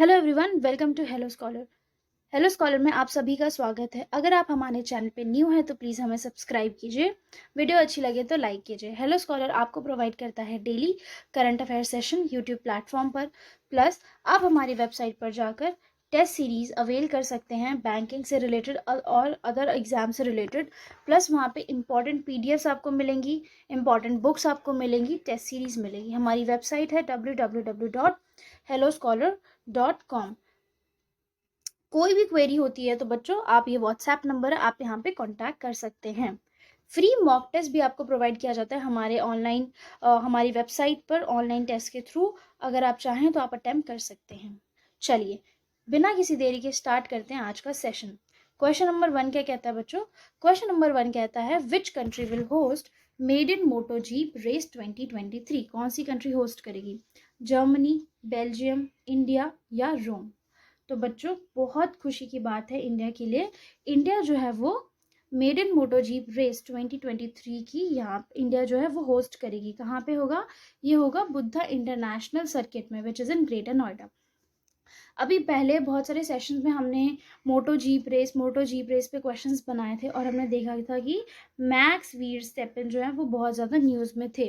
Hello everyone, welcome to hello scholar. Hello scholar में आप सभी का स्वागत है। अगर आप हमारे चैनल पे न्यू हैं तो प्लीज़ हमें सब्सक्राइब कीजिए। वीडियो अच्छी लगे तो लाइक कीजिए। हेलो स्कॉलर आपको प्रोवाइड करता है daily current affair session YouTube platform पर। प्लस आप हमारी वेबसाइट पर जाकर टेस्ट सीरीज़ अवेल कर सकते हैं बैंकिंग से रिलेटेड और अदर एग्जाम से रिलेटेड। प्लस वहाँ पे इंपॉर्टेंट पीडीएफ्स आपको मिलेंगी, इंपॉर्टेंट बुक्स आपको मिलेंगी, टेस्ट सीरीज़ मिलेगी। हमारी वेबसाइट है www.helloscholar.com। कोई भी क्वेरी होती है तो बच्चों आप ये व्हाट्सएप नंबर है, आप यहाँ पे कांटेक्ट कर सकते हैं। फ्री मॉक टेस्ट भी आपको प्रोवाइड किया जाता है हमारी वेबसाइट पर ऑनलाइन टेस्ट के थ्रू। अगर आप चाहें तो आप अटेम्प्ट कर सकते हैं। चलिए बिना किसी देरी के स्टार्ट करते हैं आज का सेशन। क्वेश्चन नंबर 1 क्या कहता है बच्चों? क्वेश्चन नंबर 1 कहता है which country will host maiden MotoGP race 2023? कौन सी कंट्री होस्ट करेगी? जर्मनी, बेल्जियम, इंडिया या रोम? तो बच्चों बहुत खुशी की बात है इंडिया के लिए। इंडिया जो है वो मेडन मोटो जीप रेस 2023 की यहाँ इंडिया जो है वो होस्ट करेगी। कहाँ पे होगा? ये होगा बुद्धा इंटरनेशनल सर्किट में, which is in greater Noida. अभी पहले बहुत सारे सेशंस में हमने मोटो जीप रेस पे क्वेश्चंस बनाए थे और हमने देखा था कि मैक्स वीरस्टेपन जो है वो बहुत ज़्यादा न्यूज़ में थे।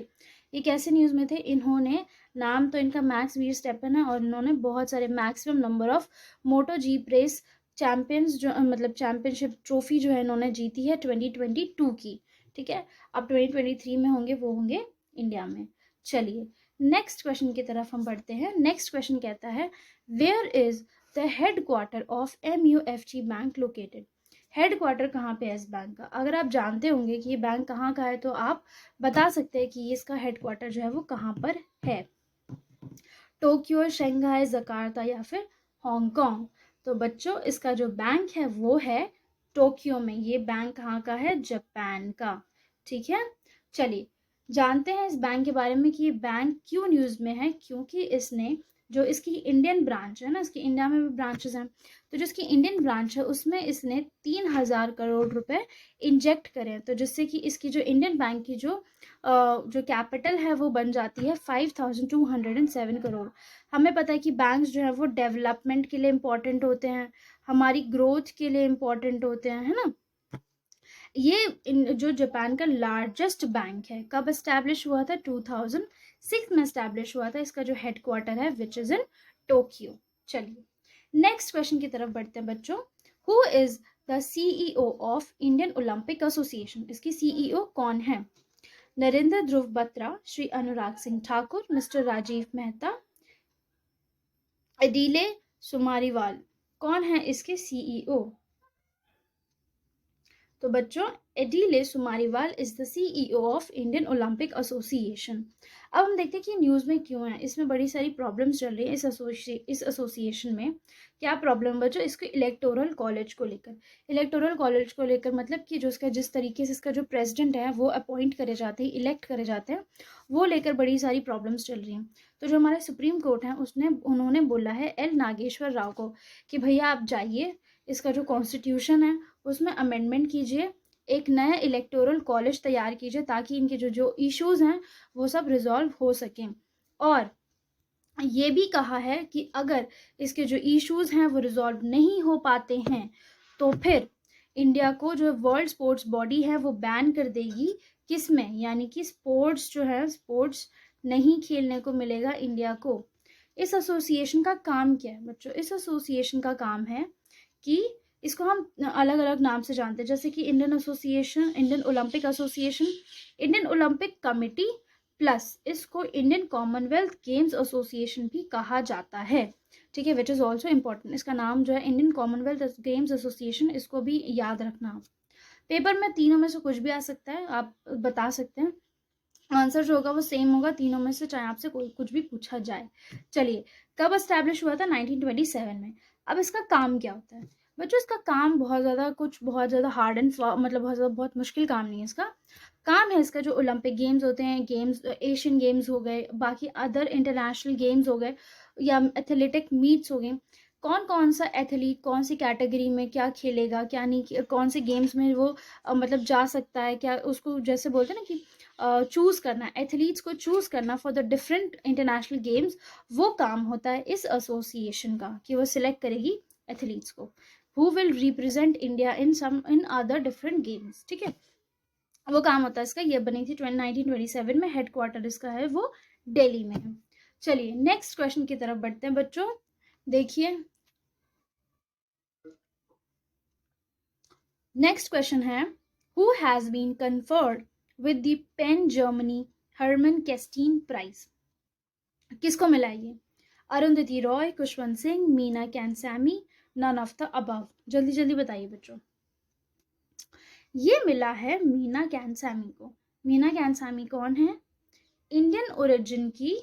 ये कैसे न्यूज़ में थे? इन्होंने, नाम तो इनका मैक्स वीरस्टेपन है और इन्होंने बहुत सारे maximum number of MotoGP race champions जो मतलब चैंपियनशिप ट्रॉफी जो है इन्होंने जीती है 2022 की। ठीक है, अब 2023 में होंगे, वो होंगे इंडिया में। चलिए नेक्स्ट क्वेश्चन की तरफ हम बढ़ते हैं। नेक्स्ट क्वेश्चन कहता है where is the headquarter of MUFG bank located? Headquarter कहाँ पे है इस बैंक का? अगर आप जानते होंगे कि ये बैंक कहाँ का है तो आप बता सकते हैं कि इसका हेडक्वार्टर जो है वो कहाँ पर है। टोक्यो, शंघाई, जकार्ता या फिर हांगकांग? तो बच्चों इसका जो बैंक है वो है टोक्यो में। ये बैंक कहाँ का है? जापान का। ठीक है, चलिए जानते हैं इस बैंक के बारे में कि ये बैंक क्यों न्यूज़ में है। क्योंकि इसने जो इसकी इंडियन ब्रांच है ना, इसकी इंडिया में भी ब्रांचेस हैं, तो जो इसकी इंडियन ब्रांच है उसमें इसने 3,000 करोड़ रुपए इंजेक्ट करे, तो जिससे कि इसकी जो इंडियन बैंक की जो कैपिटल है वो बन जाती है 5,207 करोड़। हमें पता है कि बैंक्स जो है वो डेवलपमेंट के लिए इम्पोर्टेंट होते हैं, हमारी ग्रोथ के लिए इम्पोर्टेंट होते हैं, है ना। ये जो जापान का लार्जेस्ट बैंक है, कब एस्टैब्लिश हुआ था? 2006 में एस्टैब्लिश हुआ था। इसका जो हेडक्वार्टर है विच इज इन टोक्यो। चलिए नेक्स्ट क्वेश्चन की तरफ बढ़ते हैं बच्चों। Who is the CEO of Indian Olympic association? इसकी CEO कौन है? नरेंद्र ध्रुव बत्रा, श्री अनुराग सिंह ठाकुर, मिस्टर राजीव मेहता, अडीले सुमारीवाल? कौन है इसके CEO? तो बच्चों Adille Sumariwalla is the CEO of Indian Olympic association. अब हम देखते हैं कि न्यूज़ में क्यों है। इसमें बड़ी सारी प्रॉब्लम्स चल रही है इस एसोसिएशन में। क्या प्रॉब्लम बच्चों? इसके इलेक्टोरल कॉलेज को लेकर। इलेक्टोरल कॉलेज को लेकर मतलब कि जो इसका जिस तरीके से इसका जो प्रेसिडेंट है वो अपॉइंट करे जाते हैं, इलेक्ट करे जाते हैं, वो लेकर बड़ी सारी प्रॉब्लम्स चल रही हैं। तो जो हमारा सुप्रीम कोर्ट है उन्होंने बोला है L नागेश्वर राव को कि भैया आप जाइए, इसका जो कॉन्स्टिट्यूशन है उसमें अमेंडमेंट कीजिए, एक नया इलेक्टोरल कॉलेज तैयार कीजिए ताकि इनके जो जो इश्यूज हैं वो सब रिजॉल्व हो सकें। और ये भी कहा है कि अगर इसके जो इश्यूज हैं वो रिजॉल्व नहीं हो पाते हैं तो फिर इंडिया को जो वर्ल्ड स्पोर्ट्स बॉडी है वो बैन कर देगी। किसमें? यानी कि स्पोर्ट्स जो है, स्पोर्ट्स नहीं खेलने को मिलेगा इंडिया को। इस एसोसिएशन का काम क्या है बच्चों? इस एसोसिएशन का काम है कि इसको हम अलग अलग नाम से जानते हैं, जैसे कि Indian association, Indian Olympic association, Indian Olympic committee, plus इसको इंडियन कॉमनवेल्थ गेम्स एसोसिएशन भी कहा जाता है। ठीक है, विच इज़ ऑल्सो इम्पोर्टेंट। इसका नाम जो है इंडियन कॉमनवेल्थ गेम्स एसोसिएशन, इसको भी याद रखना। पेपर में तीनों में से कुछ भी आ सकता है, आप बता सकते हैं। आंसर जो होगा वो सेम होगा तीनों में से, चाहे आपसे कोई कुछ भी पूछा जाए। चलिए कब एस्टैब्लिश हुआ था? 1927 में। अब इसका काम क्या होता है बच्चों? इसका काम बहुत ज़्यादा हार्ड एंड मतलब बहुत मुश्किल काम नहीं है। इसका काम है, इसका जो ओलंपिक गेम्स होते हैं, गेम्स एशियन गेम्स हो गए, बाकी अदर इंटरनेशनल गेम्स हो गए या एथलेटिक मीट्स हो गए, कौन कौन सा एथलीट कौन सी कैटेगरी में क्या खेलेगा क्या नहीं, कौन से गेम्स में वो मतलब जा सकता है, क्या उसको जैसे बोलते हैं ना कि चूज करना, एथलीट्स को चूज करना for the different international games, वो काम होता है इस एसोसिएशन का, कि वो सिलेक्ट करेगी एथलीट्स को who will represent India in other different games. ठीक है, वो काम होता है इसका। ये बनी थी 1927 में, हेडक्वार्टर इसका है वो दिल्ली में है। चलिए नेक्स्ट क्वेश्चन की तरफ बढ़ते हैं बच्चों। देखिए नेक्स्ट क्वेश्चन है, who has been conferred with the PEN Germany Hermann Kesten prize. किसको मिला ये? Arundhati Roy, Khushwant Singh, Meena Kandasamy, none of the above. जल्दी जल्दी बताइए बच्चों। ये मिला है मीना कैनसामी को। मीना कैनसामी कौन है? इंडियन ओरिजिन की,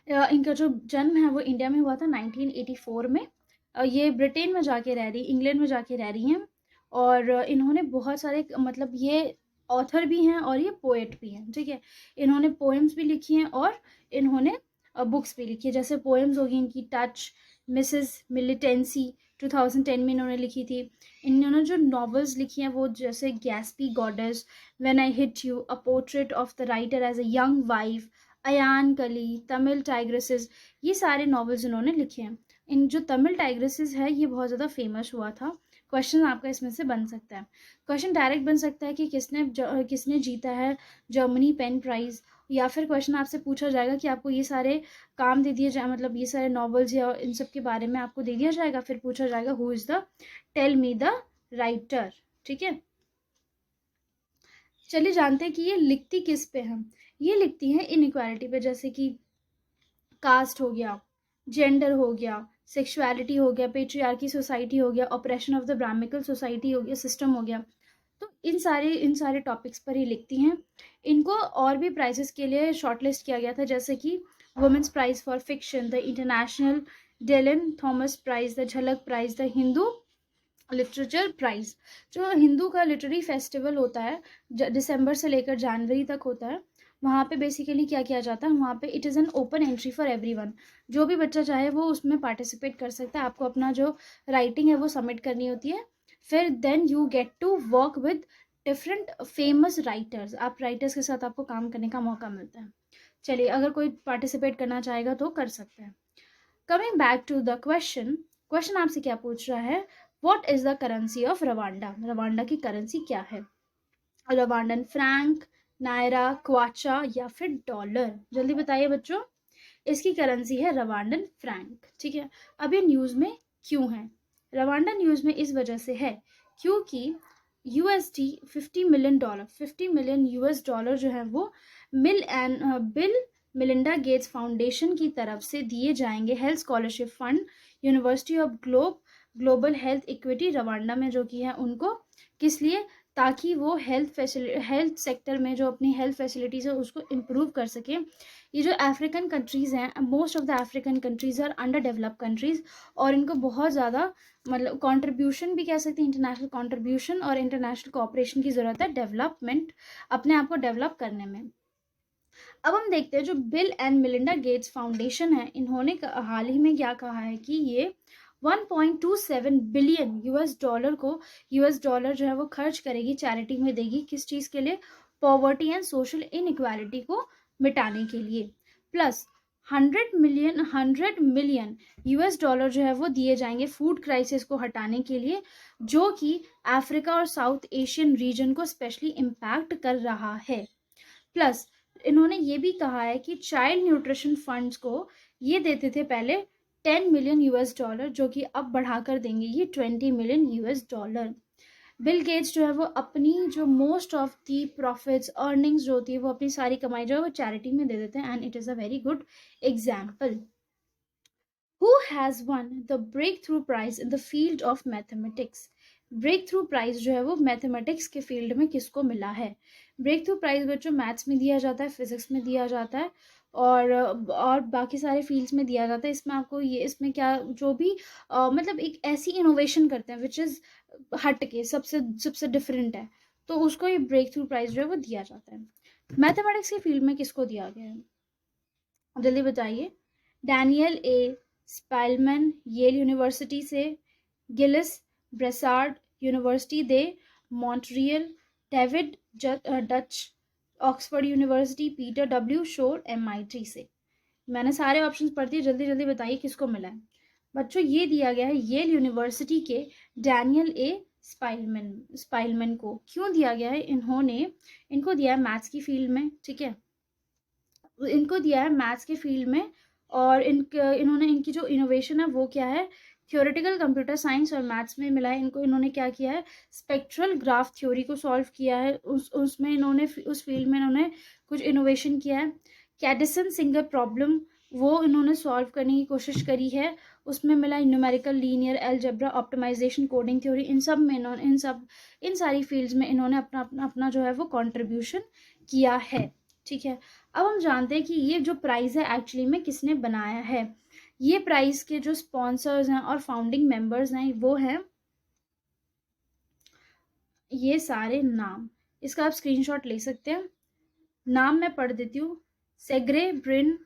इनका जो जन्म है वो इंडिया में हुआ था 1984 में। ये ब्रिटेन में जाके रह रही, इंग्लैंड में जाके रह रही हैं, और इन्होंने बहुत सारे, मतलब ये ऑथर भी हैं और ये पोएट भी हैं। ठीक है, इन्होंने पोएम्स भी लिखी हैं और इन्होंने बुक्स भी लिखी है। जैसे पोएम्स होगी इनकी टच, मिसेस मिलिटेंसी 2010 में इन्होंने लिखी थी। इन्होंने जो नॉवेल्स लिखी हैं वो जैसे गैस्पी goddess, when I hit you, a portrait of the writer as a young wife, Ayyankali, Tamil tigresses, ये सारे नॉवेल्स इन्होंने लिखे हैं। इन जो तमिल टाइग्रेसेस है ये बहुत ज़्यादा फेमस हुआ था। क्वेश्चन आपका इसमें से बन सकता है। क्वेश्चन डायरेक्ट बन सकता है कि किसने जीता है जर्मनी पेन प्राइज, या फिर क्वेश्चन आपसे पूछा जाएगा कि आपको ये सारे काम दे दिए जाए, मतलब ये सारे नॉवेल्स या इन सब के बारे में आपको दे दिया जाएगा, फिर पूछा जाएगा who is the, tell me the writer. ठीक है, चलिए जानते हैं कि ये लिखती किस पे हैं। ये लिखती हैं इनइक्वालिटी पे, जैसे कि कास्ट हो गया, जेंडर हो गया, सेक्सुअलिटी हो गया, पेट्रियार्की सोसाइटी हो गया, ऑपरेशन ऑफ द ब्राह्मिकल सोसाइटी हो गया, सिस्टम हो गया। तो इन सारे टॉपिक्स पर ही लिखती हैं। इनको और भी प्राइजेस के लिए शॉर्टलिस्ट किया गया था, जैसे कि women's prize for fiction, the international Dylan Thomas prize, the Jhalak prize, the Hindu literature prize. जो हिंदू का लिटरेरी फेस्टिवल होता है, दिसंबर से लेकर जनवरी तक होता है, वहाँ पे बेसिकली क्या किया जाता है, वहाँ पे it is an open entry for everyone. जो भी बच्चा चाहे वो उसमें पार्टिसिपेट कर सकता है। आपको अपना जो राइटिंग है वो सबमिट करनी होती है, फिर then you get to work with different famous writers. आप राइटर्स के साथ आपको काम करने का मौका मिलता है। चलिए, अगर कोई पार्टिसिपेट करना चाहेगा तो कर सकते हैं। Coming back to the question आपसे क्या पूछ रहा है, what is the currency of Rwanda. Rwanda की करेंसी क्या है? रवांडन फ्रैंक, नायरा, क्वाचा या फिर डॉलर। जल्दी बताइए बच्चों। इसकी करेंसी है रवांडन फ्रैंक। ठीक है, अब ये न्यूज़ में क्यों है? रवांडा न्यूज़ में इस वजह से है क्योंकि USD $50 मिलियन US डॉलर जो है वो बिल मिलिंडा गेट्स फाउंडेशन की तरफ से दिए जाएंगे health scholarship fund, university of global health equity Rwanda में, जो कि है उनको, किस लिए? ताकि वो हेल्थ सेक्टर में जो अपनी हेल्थ फैसिलिटीज़ है उसको इम्प्रूव कर सकें। ये जो अफ्रीकन कंट्रीज़ हैं, most of the African countries are under develop countries, और इनको बहुत ज़्यादा, मतलब कंट्रीब्यूशन भी कह सकते हैं, इंटरनेशनल कंट्रीब्यूशन और इंटरनेशनल कोऑपरेशन की ज़रूरत है डेवलपमेंट, अपने आप को डेवलप करने में। अब हम देखते हैं जो bill and Melinda Gates foundation है, इन्होंने हाल ही में क्या कहा है कि ये 1.27 बिलियन US डॉलर को, US डॉलर जो है वो खर्च करेगी, चैरिटी में देगी। किस चीज़ के लिए? पॉवर्टी एंड सोशल इनइक्वालिटी को मिटाने के लिए। प्लस 100 मिलियन US डॉलर जो है वो दिए जाएंगे फूड क्राइसिस को हटाने के लिए, जो कि अफ्रीका और साउथ एशियन रीजन को स्पेशली इम्पैक्ट कर रहा है। प्लस इन्होंने ये भी कहा है कि चाइल्ड न्यूट्रिशन फंड्स को ये देते थे पहले 10 मिलियन US डॉलर, जो कि अब बढ़ाकर देंगे ये 20 million US dollar. Bill Gates जो है वो अपनी जो most of the profits, earnings जो होती है, वो अपनी सारी कमाई जो है वो चैरिटी में दे देते हैं, and it is a very good example. Who has won the breakthrough prize in the field of mathematics? Breakthrough prize जो है वो मैथमेटिक्स के फील्ड में किसको मिला है? ब्रेक थ्रू प्राइज बच्चों मैथ्स में दिया जाता है, फिजिक्स में दिया जाता है, और बाकी सारे फील्ड्स में दिया जाता है। इसमें आपको ये, इसमें क्या, जो भी मतलब एक ऐसी इनोवेशन करते हैं विच इज़ हट के सबसे सबसे डिफरेंट है, तो उसको ये ब्रेक थ्रू प्राइज जो है वो दिया जाता है। मैथमेटिक्स के फील्ड में किसको दिया गया है? जल्दी बताइए। Daniel A Spielman Yale university से, Gilles Brassard university de Montreal, David Deutsch Oxford university, Peter W Shor MIT से। मैंने सारे ऑप्शंस पढ़ दिए, जल्दी जल्दी बताइए किसको मिला है। बच्चों ये दिया गया है येल यूनिवर्सिटी के डैनियल ए स्पाइलमैन को। क्यों दिया गया है? इनको दिया है मैथ्स की फील्ड में, ठीक है, इनको दिया है मैथ्स के फील्ड में, और इन्होंने इनकी जो इनोवेशन है वो क्या है, थियोरेटिकल कंप्यूटर साइंस और मैथ्स में मिला है इनको। इन्होंने क्या किया है, स्पेक्ट्रल ग्राफ थ्योरी को सॉल्व किया है, उसमें इन्होंने उस फील्ड में इन्होंने कुछ इनोवेशन किया है। कैडिसन सिंगर प्रॉब्लम वो इन्होंने सॉल्व करने की कोशिश करी है, उसमें मिला numerical linear algebra optimization coding theory. इन सब में इन्होंने इन सारी फील्ड्स में इन्होंने अपना जो है वो कंट्रीब्यूशन किया है, ठीक है। अब हम जानते हैं कि ये जो प्राइज़ है एक्चुअली में किसने बनाया है। ये प्राइज़ के जो स्पॉन्सर्स हैं और फाउंडिंग मेंबर्स हैं वो हैं ये सारे नाम। इसका आप स्क्रीनशॉट ले सकते हैं। नाम मैं पढ़ देती हूँ। सेग्रे Brin,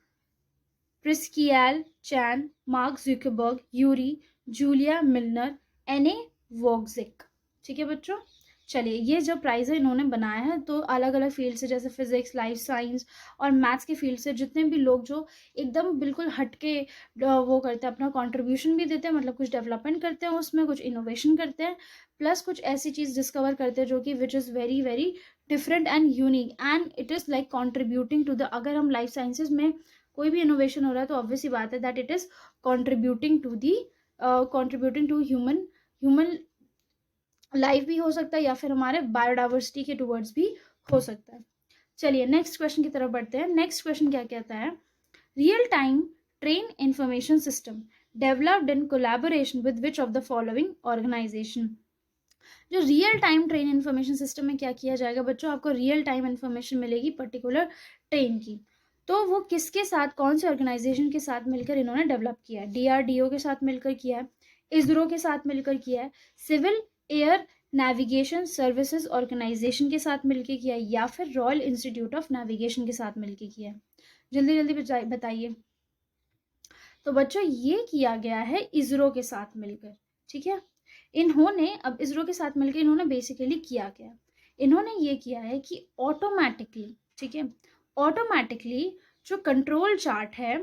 Priscilla Chan, Mark Zuckerberg, Yuri, Julia Milner, Anne Wojcicki, ठीक है बच्चों। चलिए, ये जो प्राइज़ है इन्होंने बनाया है, तो अलग अलग फील्ड से जैसे फिजिक्स, लाइफ साइंस और मैथ्स के फील्ड से जितने भी लोग जो एकदम बिल्कुल हटके वो करते हैं, अपना कंट्रीब्यूशन भी देते हैं, मतलब कुछ डेवलपमेंट करते हैं, उसमें कुछ इनोवेशन करते हैं, प्लस कुछ ऐसी चीज़ डिस्कवर करते हैं जो कि which is very very different and unique, and it is like contributing to the, अगर हम लाइफ साइंसेज में कोई भी इनोवेशन हो रहा है तो ऑब्वियस ही बात है that it is contributing to human life भी हो सकता है, या फिर हमारे बायोडाइवर्सिटी के टूवर्ड्स भी हो सकता है। चलिए नेक्स्ट क्वेश्चन की तरफ बढ़ते हैं। नेक्स्ट क्वेश्चन क्या कहता है, real time train information system developed in collaboration with which of the following organization. जो real time train information system में क्या किया जाएगा बच्चों, आपको रियल टाइम इंफॉर्मेशन मिलेगी पर्टिकुलर ट्रेन की, तो वो किसके साथ, कौन से ऑर्गेनाइजेशन के साथ मिलकर इन्होंने डेवलप किया है। DRDO के साथ मिलकर किया है, इसरो के साथ मिलकर किया है, civil air navigation services organisation के साथ मिलकर किया है, या फिर रॉयल इंस्टीट्यूट ऑफ नेविगेशन के साथ मिलकर किया है। जल्दी जल्दी बताइए। तो बच्चों ये किया गया है इसरो के साथ मिलकर, ठीक है। इन्होंने अब इसरो के साथ मिलकर इन्होंने बेसिकली किया क्या, इन्होंने ये किया है कि ऑटोमेटिकली, ठीक है, ऑटोमेटिकली जो कंट्रोल चार्ट है,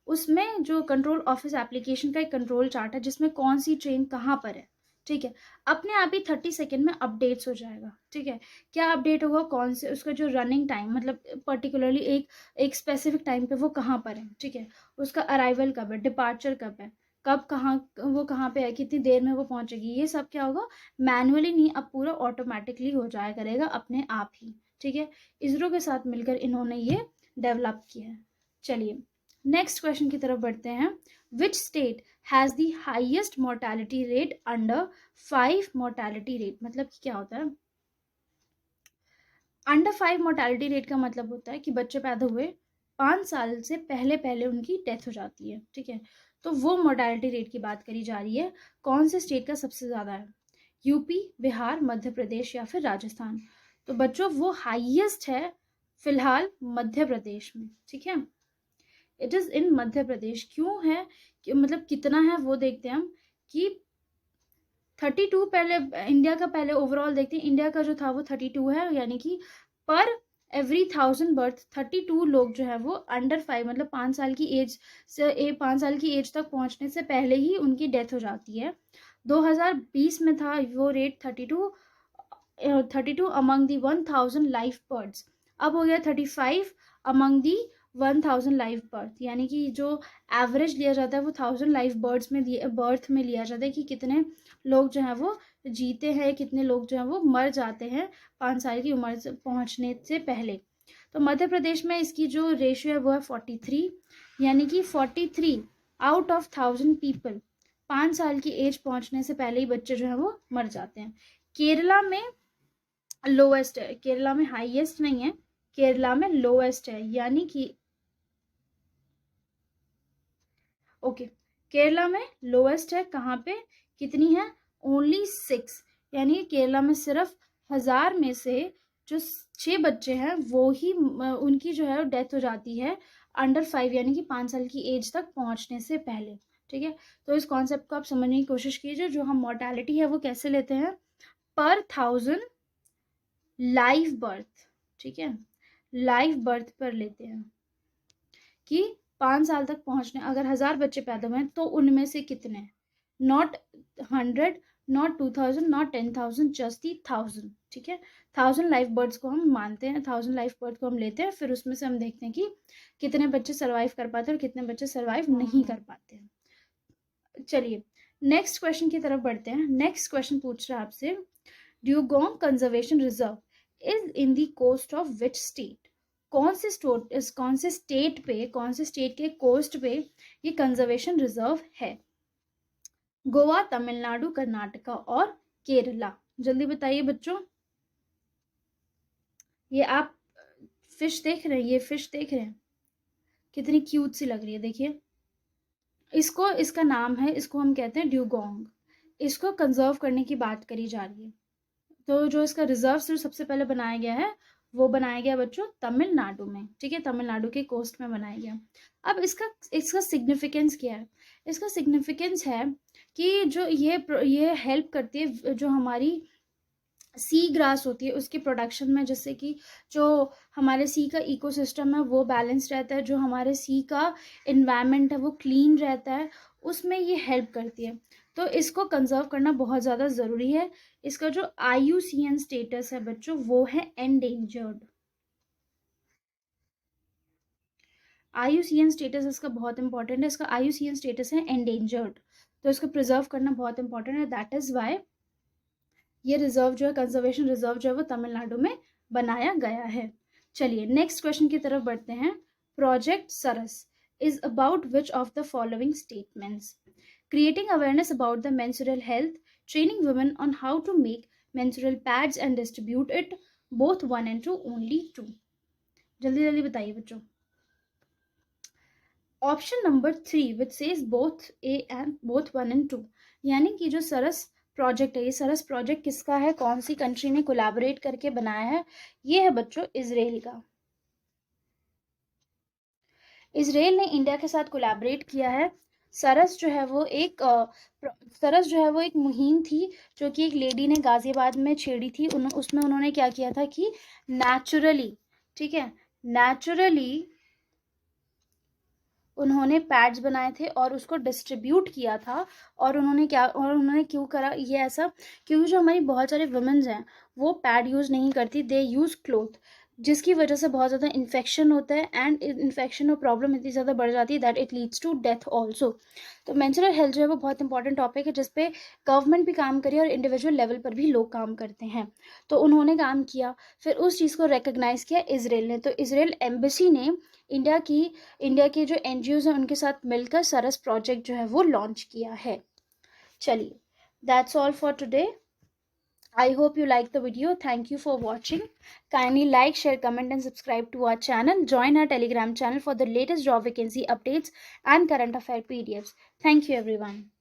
उसमें जो कंट्रोल ऑफिस एप्लीकेशन का एक कंट्रोल चार्ट है जिसमें कौन सी ट्रेन कहाँ पर है, ठीक है, अपने आप ही 30 सेकेंड में अपडेट्स हो जाएगा, ठीक है। क्या अपडेट होगा, कौन से उसका जो रनिंग टाइम, मतलब पर्टिकुलरली एक स्पेसिफिक टाइम पे वो कहाँ पर है, ठीक है, उसका अराइवल कब है, डिपार्चर कब है, कब कहाँ वो कहाँ पे है, कितनी देर में वो पहुंचेगी, ये सब क्या होगा, मैनुअली नहीं, अब पूरा ऑटोमेटिकली हो जाया करेगा अपने आप ही, ठीक है। इसरो के साथ मिलकर इन्होंने ये डेवलप किया है। चलिए नेक्स्ट क्वेश्चन की तरफ बढ़ते हैं। Which state has the highest mortality rate under 5 mortality rate, मतलब कि क्या होता है, अंडर 5 मोर्टेलिटी रेट का मतलब होता है कि बच्चे पैदा हुए 5 साल से पहले पहले उनकी डेथ हो जाती है, ठीक है। तो वो मोर्टेलिटी रेट की बात करी जा रही है, कौन से स्टेट का सबसे ज़्यादा है, यूपी, बिहार, मध्य प्रदेश या फिर राजस्थान। तो बच्चों वो हाईएस्ट है फिलहाल मध्य प्रदेश में, ठीक है, it is in Madhya Pradesh. क्यों है कि मतलब कितना है वो देखते हैं हम, कि 32 पहले इंडिया का, पहले ओवरऑल देखते हैं, इंडिया का जो था वो 32 है, यानी कि पर एवरी 1000 बर्थ 32 लोग जो है वो अंडर 5, मतलब 5 साल की एज से 5 साल की एज तक पहुंचने से पहले ही उनकी डेथ हो जाती है। 2020 में था वो rate 32 among the 1000 life birds, अब हो गया 35 अमंग दी 1000 लाइफ बर्थ, यानी कि जो एवरेज लिया जाता है वो 1000 लाइफ बर्ड्स में बर्थ में लिया जाता है कि कितने लोग जो हैं वो जीते हैं, कितने लोग जो हैं वो मर जाते हैं 5 साल की उम्र से पहुंचने से पहले। तो मध्य प्रदेश में इसकी जो रेशियो है वो है 43, यानी कि 43 आउट ऑफ 1000 पीपल 5 साल की एज पहुंचने से पहले ही बच्चे जो हैं वो मर जाते हैं। केरला में लोएस्ट है, केरला में हाईएस्ट नहीं है, केरला में लोएस्ट है, यानी कि ओके, केरला में लोएस्ट है, कहाँ पे, कितनी है, ओनली 6, यानी केरला में सिर्फ 1000 में से जो 6 बच्चे हैं वो ही उनकी जो है डेथ हो जाती है अंडर 5, यानी कि 5 साल की एज तक पहुंचने से पहले, ठीक है। तो इस कॉन्सेप्ट को आप समझने की कोशिश कीजिए। जो हम मोर्टेलिटी है वो कैसे लेते हैं, पर 1000 लाइव बर्थ, ठीक है, लाइव बर्थ पर लेते हैं कि 5 साल तक पहुंचने, अगर 1000 बच्चे पैदा हुए तो उनमें से कितने, not 100, not 2000, not 10,000, just the 1000, ठीक है। 1000 लाइफ बर्ड्स को हम मानते हैं, 1000 लाइफ बर्ड को हम लेते हैं, फिर उसमें से हम देखते हैं कि कितने बच्चे सर्वाइव कर पाते हैं और कितने बच्चे सर्वाइव नहीं कर पाते हैं। चलिए नेक्स्ट क्वेश्चन की तरफ बढ़ते हैं। नेक्स्ट क्वेश्चन पूछ रहा है आपसे, dugong conservation reserve is in the coast of which state? कौन से स्टेट पे, कौन से स्टेट के कोस्ट पे ये कंजर्वेशन रिजर्व है? गोवा, तमिलनाडु, कर्नाटका और केरला। जल्दी बताइए बच्चों। ये आप फिश देख रहे हैं, ये फिश देख रहे हैं, कितनी क्यूट सी लग रही है, देखिए। इसका नाम है, इसको हम कहते हैं ड्यूगोंग। इसको कंजर्व करने की बात करी जा रही है। तो जो इसका रिजर्व सबसे पहले बनाया गया है वो बनाया गया बच्चों तमिलनाडु में, ठीक है, तमिलनाडु के कोस्ट में बनाया गया। अब इसका सिग्निफिकेंस क्या है? इसका सिग्निफिकेंस है कि जो ये हेल्प करती है, जो हमारी सी ग्रास होती है उसकी प्रोडक्शन में, जिससे कि जो हमारे सी का इकोसिस्टम है वो बैलेंस रहता है, जो हमारे सी का इन्वायरमेंट है वो क्लीन रहता है, उसमें ये हेल्प करती है। तो इसको कंजर्व करना बहुत ज़्यादा ज़रूरी है। इसका जो IUCN स्टेटस है बच्चों वो है एंडेंजर्ड। IUCN स्टेटस इसका बहुत इंपॉर्टेंट है, इसका IUCN स्टेटस है एंडेंजर्ड, तो इसको प्रिजर्व करना बहुत इंपॉर्टेंट है। दैट इज़ वाई ये रिजर्व जो है, कंजर्वेशन रिजर्व जो है वो तमिलनाडु में बनाया गया है। चलिए नेक्स्ट क्वेश्चन की तरफ बढ़ते हैं। Project Saras is about which of the following statements? Creating awareness about the menstrual health, training women on how to make menstrual pads and distribute it, both 1 and 2, only 2। जल्दी जल्दी बताइए बच्चों। Option number 3 which says both A and both 1 and 2, यानी कि जो सरस project है, ये सरस project किसका है, कौन सी कंट्री ने कोलैबोरेट करके बनाया है? ये है बच्चों इजराइल का। इजराइल ने इंडिया के साथ कोलैबोरेट किया है। सरस जो है वो एक मुहिम थी जो कि एक लेडी ने गाजियाबाद में छेड़ी थी। उसमें उन्होंने क्या किया था कि नेचुरली, ठीक है, नेचुरली उन्होंने पैड्स बनाए थे और उसको डिस्ट्रीब्यूट किया था। और उन्होंने क्यों करा ये ऐसा? क्योंकि जो हमारी बहुत सारे वुमेन्स हैं वो पैड यूज़ नहीं करती, दे यूज़ क्लोथ, जिसकी वजह से बहुत ज़्यादा इन्फेक्शन होता है एंड इन्फेक्शन और प्रॉब्लम इतनी ज़्यादा बढ़ जाती है that it leads to death also. तो मेंस्ट्रुअल हेल्थ जो है वो बहुत इंपॉर्टेंट टॉपिक है, जिसपे गवर्नमेंट भी काम करी और इंडिविजुअल लेवल पर भी लोग काम करते हैं। तो उन्होंने काम किया, फिर उस चीज़ को रिकग्नाइज़ किया इजराइल ने। तो इजराइल एम्बेसी ने इंडिया के जो NGOs हैं उनके साथ मिलकर सरस प्रोजेक्ट जो है वो लॉन्च किया है। चलिए that's all for today. I hope you liked the video. Thank you for watching. Kindly like, share, comment and subscribe to our channel. Join our Telegram channel for the latest job vacancy updates and current affair PDFs. Thank you everyone.